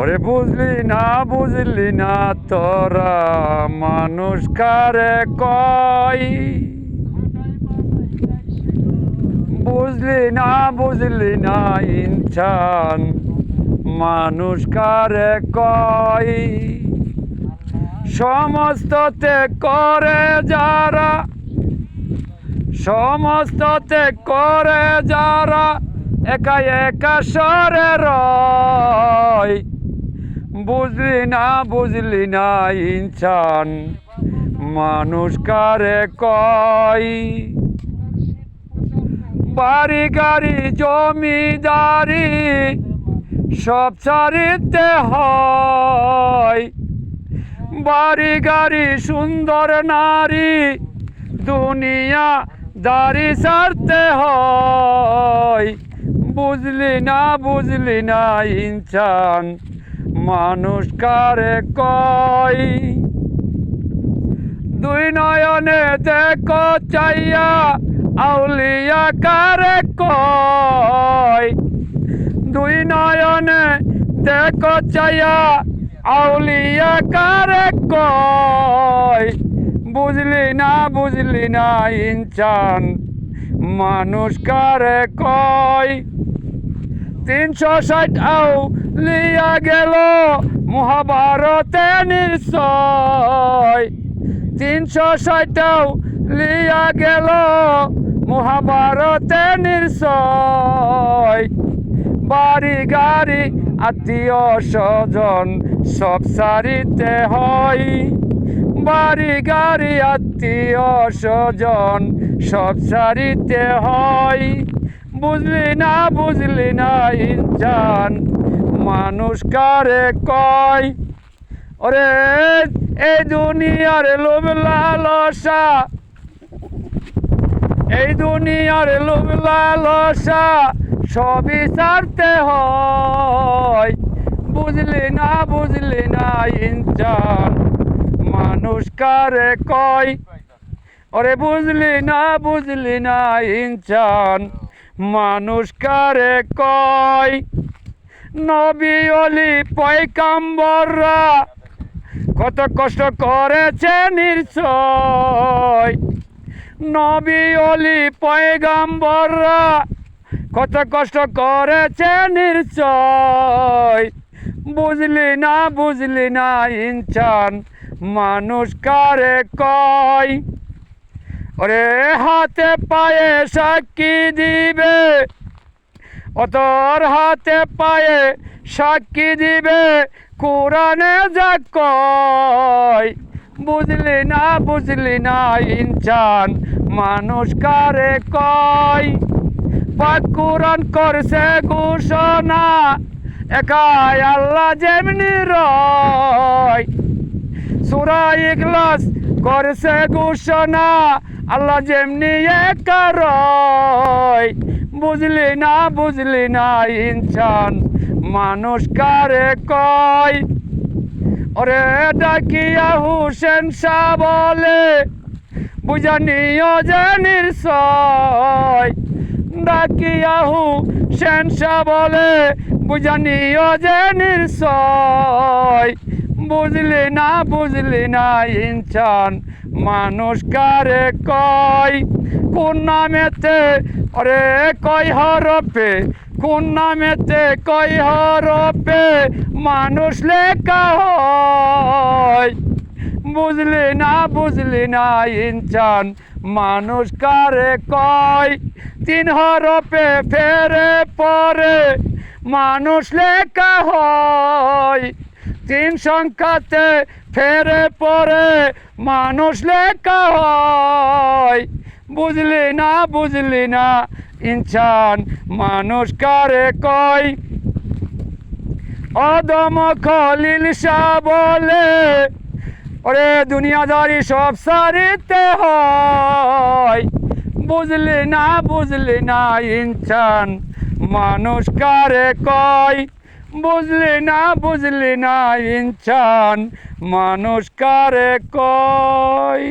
ওরে বুঝলি না তোরা মানুষ কারে কয়, বুঝলি না ইনসান মানুষ কারে কয়। সমস্ততে করে যারা একা একা সরে রয়। বুঝলি না ইনসান মানুষ কারে কয়। বাড়ি গাড়ি জমিদারি সব ছাড়িতে হয়, বাড়ি গাড়ি সুন্দর নারী দুনিয়া দাড়ি ছাড়তে হয়। বুঝলি না ইনসান মানুষ কারে কয়। দুই নয়নে দেখো চাইয়া আউলিয়া কারে কয়। দুই নয়নে দেখো চাইয়া আউলিয়া কারে কয়। বুঝলি না ইনসান মানুষ কারে কয়। 360 আউলিয়া গেল মহাভারতে নিশ্চয়। 360 আউলিয়া গেল মহাভারতে নিশ্চয়। বাড়ি গাড়ি আত্মীয় স্বজন সব ছাড়িতে হয়। বাড়ি গাড়ি আত্মীয় স্বজন সব ছাড়িতে হয়। বুঝলি না ইনসান মানুষ কারে কয়। ওরে এই দুনিয়ার লোভ লালসা, এই দুনিয়ার লোভ লালসা সবই ছাড়তে হয়। বুঝলি না ইনসান মানুষ কারে কয়। ওরে বুঝলি না ইনসান মানুষ কারে কয়। নবী ওলি পয়গাম্বররা কত কষ্ট করেছে নিশ্চয়। নবী ওলি পয়গাম্বররা কত কষ্ট করেছে নিশ্চয়। বুঝলি না ইনসান মানুষ কারে কয়। ওরে হাতে পায়ে সাক্ষী দিবে, ও তোর হাতে পায়ে সাক্ষী দিবে কোরআনে যা কয়। বুঝলি না ইনসান মানুষ কারে কয়। পাক কোরআন করছে ঘোষণা একাই আল্লাহ যেমনি রয়। সূরা ইখলাস করছে ঘোষণা আল্লাহ যেমনি একা রয়। বুঝলি না ইনসান মানুষ কারে কয়। ওরে ডাকিয়া হুসেন শাহ বলে বুঝানিও যে নিশ্চয়। ডাকিয়া হুসেন শাহ বলে বুঝানিও যে নিশ্চয়। বুঝলি না ইনসান মানুষ কারে কয়। কোন নামেতে ওরে কয় হরফে, কোন নামেতে কয় হরফে মানুষ লেখা হয়। বুঝলি না ইনসান মানুষ কারে কয়। 3 হরফে ফেরে পরে মানুষ লেখা হয়। 3 সংখ্যাতে ফেরে পরে মানুষ লেখা হয়। বুঝলি না ইনসান মানুষ কারে কয়। আদম খলিল শাহ বলে ওরে দুনিয়াদারি সব ছাড়িতে হয়। বুঝলি না ইনসান মানুষ কারে কয়। বুঝলি না ইনসান মানুষ কারে কয়।